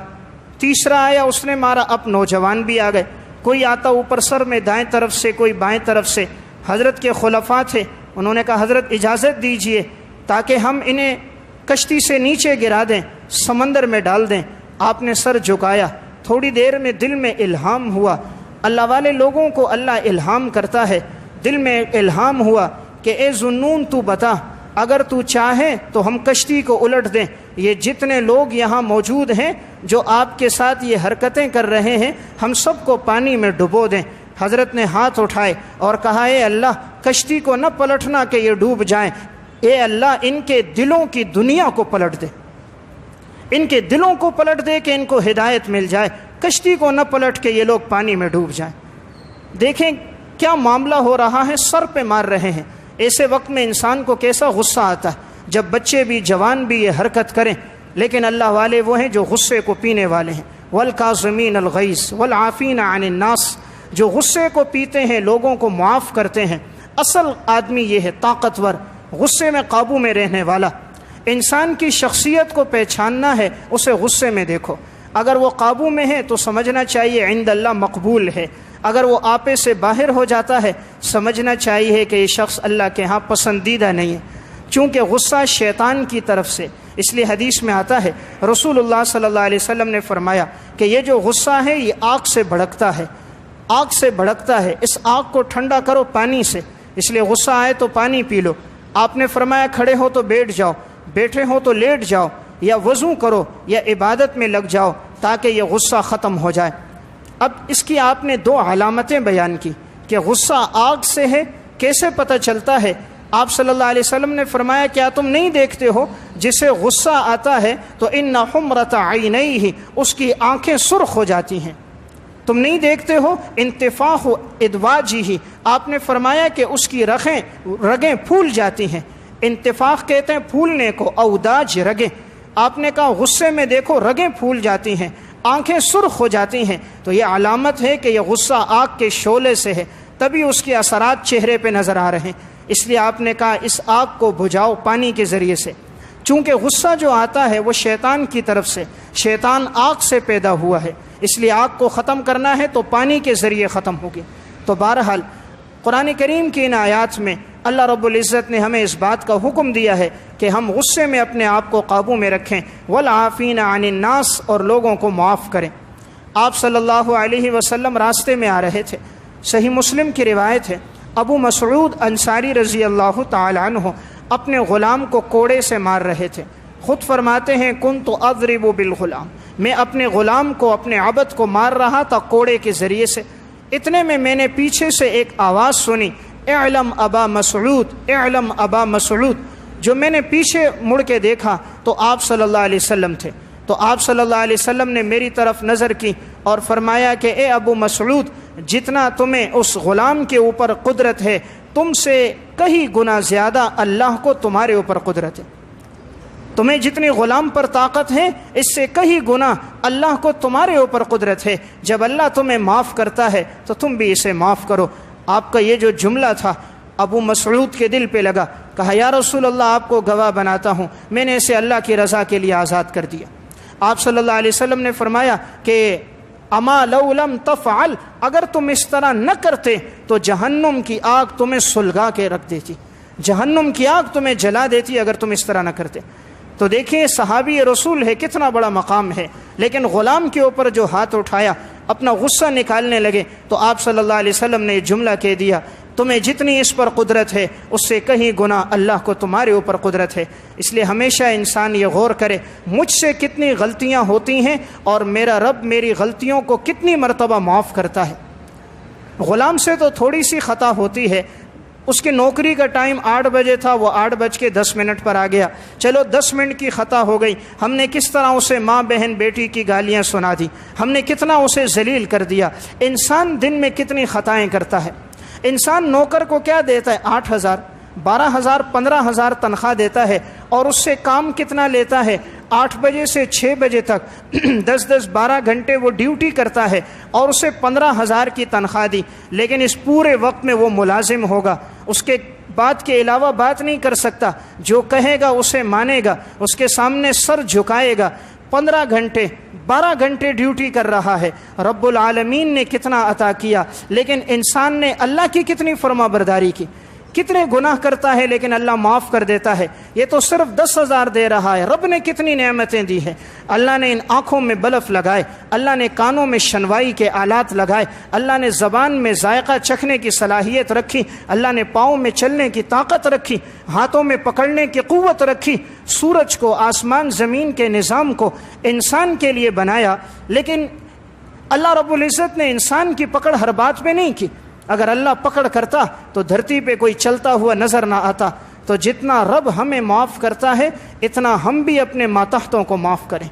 A: تیسرا آیا اس نے مارا، اب نوجوان بھی آ گئے، کوئی آتا اوپر سر میں دائیں طرف سے، کوئی بائیں طرف سے۔ حضرت کے خلفاء تھے، انہوں نے کہا حضرت اجازت دیجئے تاکہ ہم انہیں کشتی سے نیچے گرا دیں، سمندر میں ڈال دیں۔ آپ نے سر جھکایا، تھوڑی دیر میں دل میں الہام ہوا، اللہ والے لوگوں کو اللہ الہام کرتا ہے، دل میں الہام ہوا کہ اے ذوالنون تو بتا، اگر تو چاہے تو ہم کشتی کو الٹ دیں، یہ جتنے لوگ یہاں موجود ہیں جو آپ کے ساتھ یہ حرکتیں کر رہے ہیں، ہم سب کو پانی میں ڈبو دیں۔ حضرت نے ہاتھ اٹھائے اور کہا اے اللہ کشتی کو نہ پلٹنا کہ یہ ڈوب جائیں، اے اللہ ان کے دلوں کی دنیا کو پلٹ دے، ان کے دلوں کو پلٹ دے کہ ان کو ہدایت مل جائے، کشتی کو نہ پلٹ کے یہ لوگ پانی میں ڈوب جائیں۔ دیکھیں کیا معاملہ ہو رہا ہے، سر پہ مار رہے ہیں۔ ایسے وقت میں انسان کو کیسا غصہ آتا ہے جب بچے بھی جوان بھی یہ حرکت کریں، لیکن اللہ والے وہ ہیں جو غصے کو پینے والے ہیں۔ والکاظمین الغیظ والعافین عن الناس، جو غصے کو پیتے ہیں، لوگوں کو معاف کرتے ہیں۔ اصل آدمی یہ ہے طاقتور، غصے میں قابو میں رہنے والا۔ انسان کی شخصیت کو پہچاننا ہے، اسے غصے میں دیکھو، اگر وہ قابو میں ہے تو سمجھنا چاہیے عند اللہ مقبول ہے، اگر وہ آپے سے باہر ہو جاتا ہے سمجھنا چاہیے کہ یہ شخص اللہ کے ہاں پسندیدہ نہیں ہے، چونکہ غصہ شیطان کی طرف سے۔ اس لیے حدیث میں آتا ہے، رسول اللہ صلی اللہ علیہ وسلم نے فرمایا کہ یہ جو غصہ ہے یہ آگ سے بھڑکتا ہے، آگ سے بھڑکتا ہے، اس آگ کو ٹھنڈا کرو پانی سے، اس لیے غصہ آئے تو پانی پی لو۔ آپ نے فرمایا کھڑے ہو تو بیٹھ جاؤ، بیٹھے ہو تو لیٹ جاؤ، یا وضو کرو یا عبادت میں لگ جاؤ تاکہ یہ غصہ ختم ہو جائے۔ اب اس کی آپ نے دو علامتیں بیان کی کہ غصہ آگ سے ہے، کیسے پتہ چلتا ہے؟ آپ صلی اللہ علیہ وسلم نے فرمایا کیا تم نہیں دیکھتے ہو جسے غصہ آتا ہے تو ان حمرۃ عینیہ، اس کی آنکھیں سرخ ہو جاتی ہیں، تم نہیں دیکھتے ہو؟ انتفاخ ادواجہ، آپ نے فرمایا کہ اس کی رگیں پھول جاتی ہیں، انتفاخ کہتے ہیں پھولنے کو، اوداج رگیں، آپ نے کہا غصے میں دیکھو رگیں پھول جاتی ہیں، آنکھیں سرخ ہو جاتی ہیں، تو یہ علامت ہے کہ یہ غصہ آگ کے شعلے سے ہے، تبھی اس کے اثرات چہرے پہ نظر آ رہے ہیں۔ اس لیے آپ نے کہا اس آگ کو بجھاؤ پانی کے ذریعے سے، چونکہ غصہ جو آتا ہے وہ شیطان کی طرف سے، شیطان آگ سے پیدا ہوا ہے، اس لیے آگ کو ختم کرنا ہے تو پانی کے ذریعے ختم ہوگی۔ تو بہرحال قرآن کریم کی ان آیات میں اللہ رب العزت نے ہمیں اس بات کا حکم دیا ہے کہ ہم غصے میں اپنے آپ کو قابو میں رکھیں، والعافین عن الناس، اور لوگوں کو معاف کریں۔ آپ صلی اللہ علیہ وسلم راستے میں آ رہے تھے، صحیح مسلم کی روایت ہے، ابو مسعود انصاری رضی اللہ تعالی عنہ اپنے غلام کو کوڑے سے مار رہے تھے، خود فرماتے ہیں کنت اضرب بالغلام، میں اپنے غلام کو، اپنے عبد کو مار رہا تھا کوڑے کے ذریعے سے۔ اتنے میں نے پیچھے سے ایک آواز سنی، اعلم ابا مسعود، اعلم ابا مسعود۔ جو میں نے پیچھے مڑ کے دیکھا تو آپ صلی اللہ علیہ وسلم تھے، تو آپ صلی اللہ علیہ وسلم نے میری طرف نظر کی اور فرمایا کہ اے ابو مسعود، جتنا تمہیں اس غلام کے اوپر قدرت ہے تم سے کئی گنا زیادہ اللہ کو تمہارے اوپر قدرت ہے، تمہیں جتنی غلام پر طاقت ہے اس سے کئی گنا اللہ کو تمہارے اوپر قدرت ہے، جب اللہ تمہیں معاف کرتا ہے تو تم بھی اسے معاف کرو۔ آپ کا یہ جو جملہ تھا ابو مسعود کے دل پہ لگا، کہا یا رسول اللہ آپ کو گواہ بناتا ہوں، میں نے اسے اللہ کی رضا کے لیے آزاد کر دیا۔ آپ صلی اللہ علیہ وسلم نے فرمایا کہ اما لو لم تفعل، اگر تم اس طرح نہ کرتے تو جہنم کی آگ تمہیں سلگا کے رکھ دیتی، جہنم کی آگ تمہیں جلا دیتی اگر تم اس طرح نہ کرتے۔ تو دیکھیں صحابی رسول ہے، کتنا بڑا مقام ہے، لیکن غلام کے اوپر جو ہاتھ اٹھایا، اپنا غصہ نکالنے لگے، تو آپ صلی اللہ علیہ وسلم نے یہ جملہ کہہ دیا، تمہیں جتنی اس پر قدرت ہے اس سے کہیں گنا اللہ کو تمہارے اوپر قدرت ہے۔ اس لیے ہمیشہ انسان یہ غور کرے مجھ سے کتنی غلطیاں ہوتی ہیں اور میرا رب میری غلطیوں کو کتنی مرتبہ معاف کرتا ہے۔ غلام سے تو تھوڑی سی خطا ہوتی ہے، اس کی نوکری کا ٹائم 8 بجے تھا، وہ 8:10 پر آ گیا، چلو 10 منٹ کی خطا ہو گئی، ہم نے کس طرح اسے ماں بہن بیٹی کی گالیاں سنا دی، ہم نے کتنا اسے ذلیل کر دیا۔ انسان دن میں کتنی خطائیں کرتا ہے۔ انسان نوکر کو کیا دیتا ہے؟ 8,000 12,000 15,000 تنخواہ دیتا ہے، اور اس سے کام کتنا لیتا ہے؟ 8 بجے سے 6 بجے تک 10-12 گھنٹے وہ ڈیوٹی کرتا ہے، اور اسے 15,000 کی تنخواہ دی، لیکن اس پورے وقت میں وہ ملازم ہوگا، اس کے بات کے علاوہ بات نہیں کر سکتا، جو کہے گا اسے مانے گا، اس کے سامنے سر جھکائے گا۔ 15 گھنٹے 12 گھنٹے ڈیوٹی کر رہا ہے۔ رب العالمین نے کتنا عطا کیا، لیکن انسان نے اللہ کی کتنی فرما برداری کی، کتنے گناہ کرتا ہے لیکن اللہ معاف کر دیتا ہے۔ یہ تو صرف 10,000 دے رہا ہے، رب نے کتنی نعمتیں دی ہیں۔ اللہ نے ان آنکھوں میں بلف لگائے، اللہ نے کانوں میں شنوائی کے آلات لگائے، اللہ نے زبان میں ذائقہ چکھنے کی صلاحیت رکھی، اللہ نے پاؤں میں چلنے کی طاقت رکھی، ہاتھوں میں پکڑنے کی قوت رکھی، سورج کو، آسمان زمین کے نظام کو انسان کے لیے بنایا، لیکن اللہ رب العزت نے انسان کی پکڑ ہر بات پہ نہیں کی۔ اگر اللہ پکڑ کرتا تو دھرتی پہ کوئی چلتا ہوا نظر نہ آتا۔ تو جتنا رب ہمیں معاف کرتا ہے اتنا ہم بھی اپنے ماتحتوں کو معاف کریں۔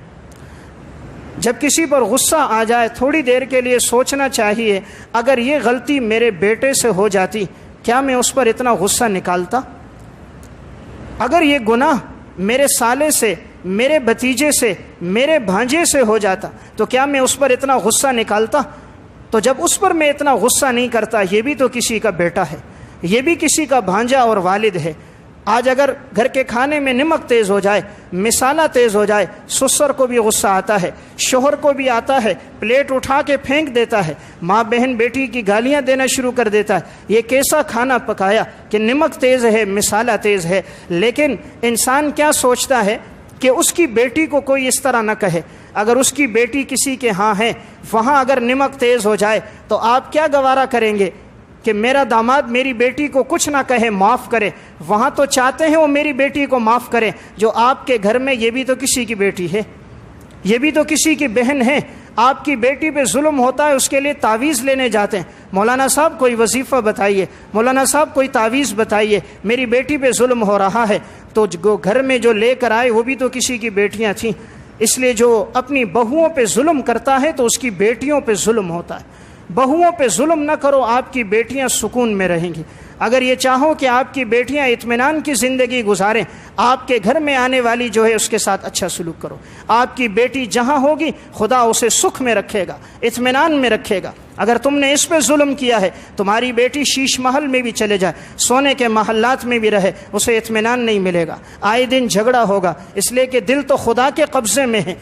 A: جب کسی پر غصہ آ جائے تھوڑی دیر کے لیے سوچنا چاہیے، اگر یہ غلطی میرے بیٹے سے ہو جاتی کیا میں اس پر اتنا غصہ نکالتا؟ اگر یہ گناہ میرے سالے سے، میرے بھتیجے سے، میرے بھانجے سے ہو جاتا تو کیا میں اس پر اتنا غصہ نکالتا؟ تو جب اس پر میں اتنا غصہ نہیں کرتا، یہ بھی تو کسی کا بیٹا ہے، یہ بھی کسی کا بھانجا اور والد ہے۔ آج اگر گھر کے کھانے میں نمک تیز ہو جائے، مسالہ تیز ہو جائے، سسر کو بھی غصہ آتا ہے، شوہر کو بھی آتا ہے، پلیٹ اٹھا کے پھینک دیتا ہے، ماں بہن بیٹی کی گالیاں دینا شروع کر دیتا ہے، یہ کیسا کھانا پکایا کہ نمک تیز ہے، مسالہ تیز ہے۔ لیکن انسان کیا سوچتا ہے کہ اس کی بیٹی کو کوئی اس طرح نہ کہے۔ اگر اس کی بیٹی کسی کے ہاں ہے، وہاں اگر نمک تیز ہو جائے تو آپ کیا گوارا کریں گے کہ میرا داماد میری بیٹی کو کچھ نہ کہے، معاف کرے؟ وہاں تو چاہتے ہیں وہ میری بیٹی کو معاف کرے۔ جو آپ کے گھر میں، یہ بھی تو کسی کی بیٹی ہے، یہ بھی تو کسی کی بہن ہے۔ آپ کی بیٹی پہ ظلم ہوتا ہے، اس کے لیے تعویذ لینے جاتے ہیں، مولانا صاحب کوئی وظیفہ بتائیے، مولانا صاحب کوئی تعویذ بتائیے، میری بیٹی پہ ظلم ہو رہا ہے۔ تو گھر میں جو لے کر آئے وہ بھی تو کسی کی بیٹیاں تھیں۔ اس لیے جو اپنی بہوؤں پہ ظلم کرتا ہے تو اس کی بیٹیوں پہ ظلم ہوتا ہے۔ بہوؤں پہ ظلم نہ کرو، آپ کی بیٹیاں سکون میں رہیں گی۔ اگر یہ چاہو کہ آپ کی بیٹیاں اطمینان کی زندگی گزاریں، آپ کے گھر میں آنے والی جو ہے اس کے ساتھ اچھا سلوک کرو۔ آپ کی بیٹی جہاں ہوگی خدا اسے سکھ میں رکھے گا، اطمینان میں رکھے گا۔ اگر تم نے اس پہ ظلم کیا ہے، تمہاری بیٹی شیش محل میں بھی چلے جائے، سونے کے محلات میں بھی رہے، اسے اطمینان نہیں ملے گا، آئے دن جھگڑا ہوگا، اس لیے کہ دل تو خدا کے قبضے میں ہے،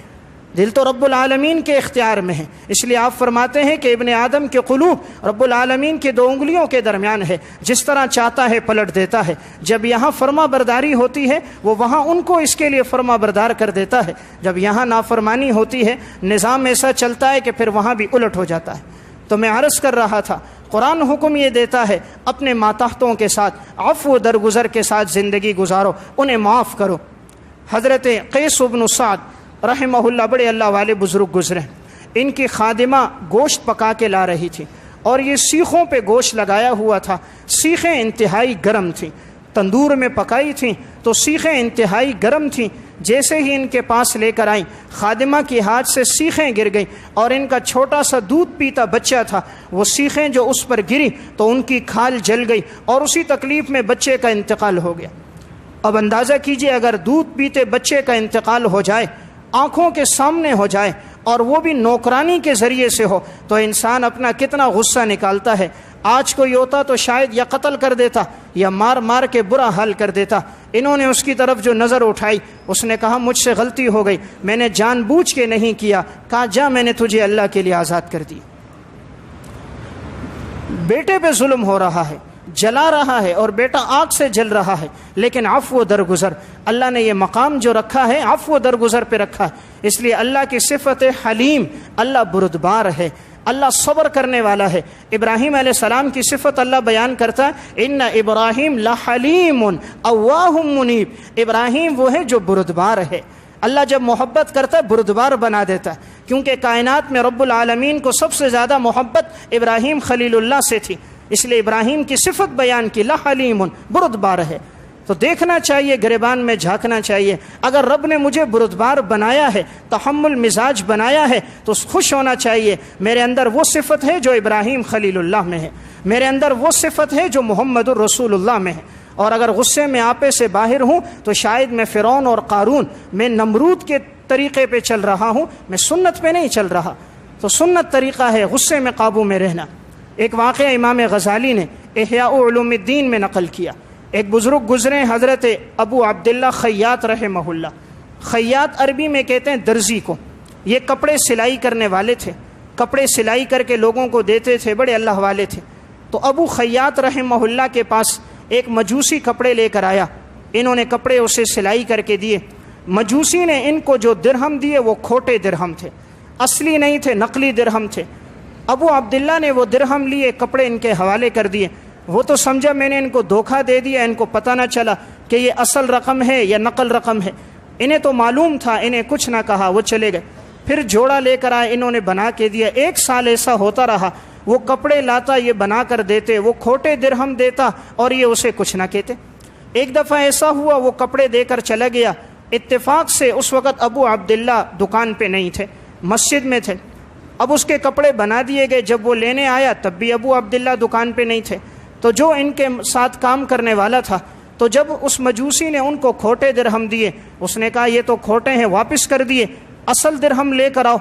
A: دل تو رب العالمین کے اختیار میں ہے۔ اس لیے آپ فرماتے ہیں کہ ابن آدم کے قلوب رب العالمین کی 2 انگلیوں کے درمیان ہے، جس طرح چاہتا ہے پلٹ دیتا ہے۔ جب یہاں فرما برداری ہوتی ہے وہ وہاں ان کو اس کے لیے فرما بردار کر دیتا ہے، جب یہاں نافرمانی ہوتی ہے نظام ایسا چلتا ہے کہ پھر وہاں بھی الٹ ہو جاتا ہے۔ تو میں عرض کر رہا تھا، قرآن حکم یہ دیتا ہے اپنے ماتحتوں کے ساتھ عفو و درگزر کے ساتھ زندگی گزارو، انہیں معاف کرو۔ حضرت قیس بن سعد رحمہ اللہ بڑے اللہ والے بزرگ گزرے، ان کی خادمہ گوشت پکا کے لا رہی تھی اور یہ سیخوں پہ گوشت لگایا ہوا تھا، سیخیں انتہائی گرم تھیں، تندور میں پکائی تھیں تو سیخیں انتہائی گرم تھیں۔ جیسے ہی ان کے پاس لے کر آئیں، خادمہ کے ہاتھ سے سیخیں گر گئیں اور ان کا چھوٹا سا دودھ پیتا بچہ تھا، وہ سیخیں جو اس پر گری تو ان کی کھال جل گئی اور اسی تکلیف میں بچے کا انتقال ہو گیا۔ اب اندازہ کیجئے اگر دودھ پیتے بچے کا انتقال ہو جائے، آنکھوں کے سامنے ہو جائے اور وہ بھی نوکرانی کے ذریعے سے ہو، تو انسان اپنا کتنا غصہ نکالتا ہے۔ آج کوئی ہوتا تو شاید یا قتل کر دیتا یا مار مار کے برا حال کر دیتا۔ انہوں نے اس کی طرف جو نظر اٹھائی، اس نے کہا مجھ سے غلطی ہو گئی، میں نے جان بوجھ کے نہیں کیا، کہا جا میں نے تجھے اللہ کے لیے آزاد کر دی۔ بیٹے پہ ظلم ہو رہا ہے، جلا رہا ہے اور بیٹا آگ سے جل رہا ہے، لیکن عفو و درگزر، اللہ نے یہ مقام جو رکھا ہے عفو و درگزر پہ رکھا ہے۔ اس لیے اللہ کی صفت حلیم، اللہ بردبار ہے، اللہ صبر کرنے والا ہے۔ ابراہیم علیہ السلام کی صفت اللہ بیان کرتا ہے، ان ابراہیم لحلیم اواہ منیب، ابراہیم وہ ہے جو بردبار ہے۔ اللہ جب محبت کرتا ہے بردبار بنا دیتا ہے، کیونکہ کائنات میں رب العالمین کو سب سے زیادہ محبت ابراہیم خلیل اللہ سے تھی۔ اس لیے ابراہیم کی صفت بیان کی، لحلیم، بردبار ہے۔ تو دیکھنا چاہیے، گریبان میں جھانکنا چاہیے۔ اگر رب نے مجھے بردبار بنایا ہے، تحمل مزاج بنایا ہے، تو خوش ہونا چاہیے۔ میرے اندر وہ صفت ہے جو ابراہیم خلیل اللہ میں ہے، میرے اندر وہ صفت ہے جو محمد الرسول اللہ میں ہے۔ اور اگر غصے میں آپے سے باہر ہوں تو شاید میں فرعون اور قارون، میں نمرود کے طریقے پہ چل رہا ہوں، میں سنت پہ نہیں چل رہا۔ تو سنت طریقہ ہے غصے میں قابو میں رہنا۔ ایک واقعہ امام غزالی نے احیاء علوم الدین میں نقل کیا۔ ایک بزرگ گزرے حضرت ابو عبداللہ خیاط رحمہ اللہ۔ خیاط عربی میں کہتے ہیں درزی کو۔ یہ کپڑے سلائی کرنے والے تھے، کپڑے سلائی کر کے لوگوں کو دیتے تھے، بڑے اللہ والے تھے۔ تو ابو خیاط رحمہ اللہ کے پاس ایک مجوسی کپڑے لے کر آیا، انہوں نے کپڑے اسے سلائی کر کے دیے۔ مجوسی نے ان کو جو درہم دیے وہ کھوٹے درہم تھے، اصلی نہیں تھے، نقلی درہم تھے۔ ابو عبداللہ نے وہ درہم لیے، کپڑے ان کے حوالے کر دیے۔ وہ تو سمجھا میں نے ان کو دھوکہ دے دیا، ان کو پتہ نہ چلا کہ یہ اصل رقم ہے یا نقل رقم ہے۔ انہیں تو معلوم تھا، انہیں کچھ نہ کہا، وہ چلے گئے۔ پھر جوڑا لے کر آئے، انہوں نے بنا کے دیا۔ 1 سال ایسا ہوتا رہا، وہ کپڑے لاتا، یہ بنا کر دیتے، وہ کھوٹے درہم دیتا اور یہ اسے کچھ نہ کہتے۔ ایک دفعہ ایسا ہوا، وہ کپڑے دے کر چلا گیا۔ اتفاق سے اس وقت ابو عبداللہ دکان پہ نہیں تھے، مسجد میں تھے۔ اب اس کے کپڑے بنا دیے گئے، جب وہ لینے آیا تب بھی ابو عبداللہ دکان پہ نہیں تھے۔ تو جو ان کے ساتھ کام کرنے والا تھا، تو جب اس مجوسی نے ان کو کھوٹے درہم دیے، اس نے کہا یہ تو کھوٹے ہیں، واپس کر دیے، اصل درہم لے کر آؤ۔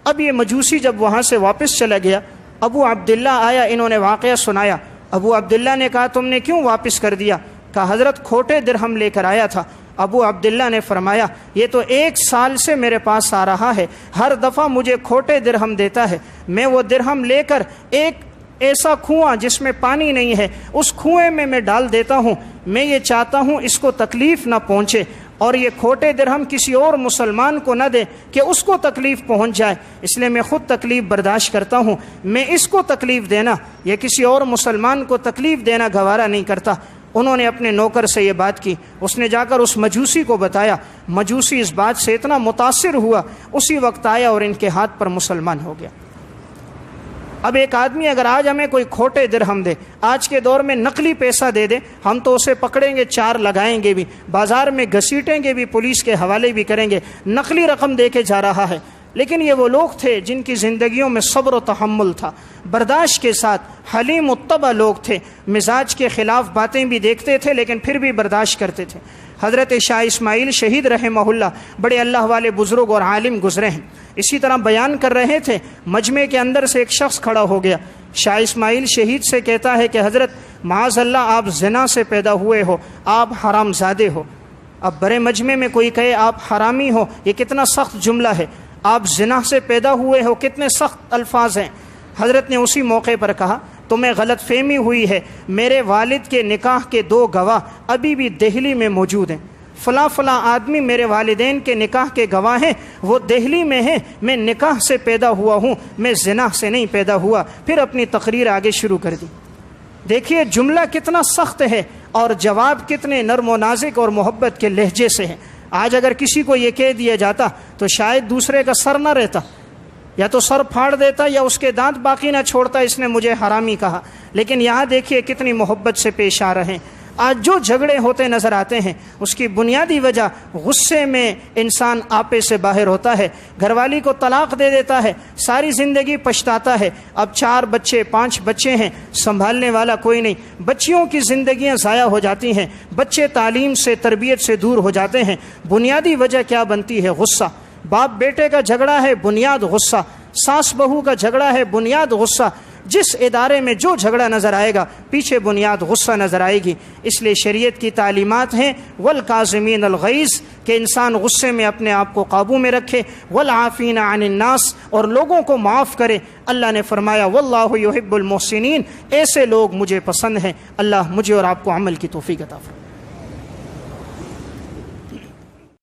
A: اب یہ مجوسی جب وہاں سے واپس چلا گیا، ابو عبداللہ آیا، انہوں نے واقعہ سنایا۔ ابو عبداللہ نے کہا تم نے کیوں واپس کر دیا؟ کہا حضرت کھوٹے درہم لے کر آیا تھا۔ ابو عبداللہ نے فرمایا یہ تو 1 سال سے میرے پاس آ رہا ہے، ہر دفعہ مجھے کھوٹے درہم دیتا ہے، میں وہ درہم لے کر ایک ایسا کنواں جس میں پانی نہیں ہے، اس کنویں میں ڈال دیتا ہوں۔ میں یہ چاہتا ہوں اس کو تکلیف نہ پہنچے، اور یہ کھوٹے درہم کسی اور مسلمان کو نہ دے کہ اس کو تکلیف پہنچ جائے، اس لیے میں خود تکلیف برداشت کرتا ہوں۔ میں اس کو تکلیف دینا یا کسی اور مسلمان کو تکلیف دینا گوارا نہیں کرتا۔ انہوں نے اپنے نوکر سے یہ بات کی، اس نے جا کر اس مجوسی کو بتایا۔ مجوسی اس بات سے اتنا متاثر ہوا، اسی وقت آیا اور ان کے ہاتھ پر مسلمان ہو گیا۔ اب ایک آدمی اگر آج ہمیں کوئی کھوٹے درہم دے، آج کے دور میں نقلی پیسہ دے دے، ہم تو اسے پکڑیں گے، 4 لگائیں گے بھی، بازار میں گھسیٹیں گے بھی، پولیس کے حوالے بھی کریں گے، نقلی رقم دے کے جا رہا ہے۔ لیکن یہ وہ لوگ تھے جن کی زندگیوں میں صبر و تحمل تھا، برداشت کے ساتھ، حلیم الطبع لوگ تھے، مزاج کے خلاف باتیں بھی دیکھتے تھے لیکن پھر بھی برداشت کرتے تھے۔ حضرت شاہ اسماعیل شہید رحمہ اللہ بڑے اللہ والے بزرگ اور عالم گزرے ہیں۔ اسی طرح بیان کر رہے تھے، مجمع کے اندر سے ایک شخص کھڑا ہو گیا، شاہ اسماعیل شہید سے کہتا ہے کہ حضرت معاذ اللہ آپ زنا سے پیدا ہوئے ہو، آپ حرام زادے ہو۔ اب بڑے مجمع میں کوئی کہے آپ حرامی ہو، یہ کتنا سخت جملہ ہے، آپ زنا سے پیدا ہوئے ہو، کتنے سخت الفاظ ہیں۔ حضرت نے اسی موقع پر کہا تمہیں غلط فہمی ہوئی ہے، میرے والد کے نکاح کے 2 گواہ ابھی بھی دہلی میں موجود ہیں، فلاں فلاں آدمی میرے والدین کے نکاح کے گواہ ہیں، وہ دہلی میں ہیں، میں نکاح سے پیدا ہوا ہوں، میں زنا سے نہیں پیدا ہوا۔ پھر اپنی تقریر آگے شروع کر دی۔ دیکھیے جملہ کتنا سخت ہے اور جواب کتنے نرم و نازک اور محبت کے لہجے سے ہے۔ آج اگر کسی کو یہ کہہ دیا جاتا تو شاید دوسرے کا سر نہ رہتا، یا تو سر پھاڑ دیتا یا اس کے دانت باقی نہ چھوڑتا، اس نے مجھے حرامی کہا۔ لیکن یہاں دیکھیے کتنی محبت سے پیش آ رہے ہیں۔ آج جو جھگڑے ہوتے نظر آتے ہیں اس کی بنیادی وجہ غصے میں انسان آپے سے باہر ہوتا ہے، گھر والی کو طلاق دے دیتا ہے، ساری زندگی پچھتاتا ہے۔ اب 4 بچے 5 بچے ہیں، سنبھالنے والا کوئی نہیں، بچیوں کی زندگیاں ضائع ہو جاتی ہیں، بچے تعلیم سے تربیت سے دور ہو جاتے ہیں۔ بنیادی وجہ کیا بنتی ہے؟ غصہ۔ باپ بیٹے کا جھگڑا ہے، بنیاد غصہ۔ ساس بہو کا جھگڑا ہے، بنیاد غصہ۔ جس ادارے میں جو جھگڑا نظر آئے گا پیچھے بنیاد غصہ نظر آئے گی۔ اس لیے شریعت کی تعلیمات ہیں والکاظمین الغیظ، کہ انسان غصے میں اپنے آپ کو قابو میں رکھے، والعافین عن الناس، اور لوگوں کو معاف کرے۔ اللہ نے فرمایا واللہ یحب المحسنین، ایسے لوگ مجھے پسند ہیں۔ اللہ مجھے اور آپ کو عمل کی توفیق عطا فرمائے۔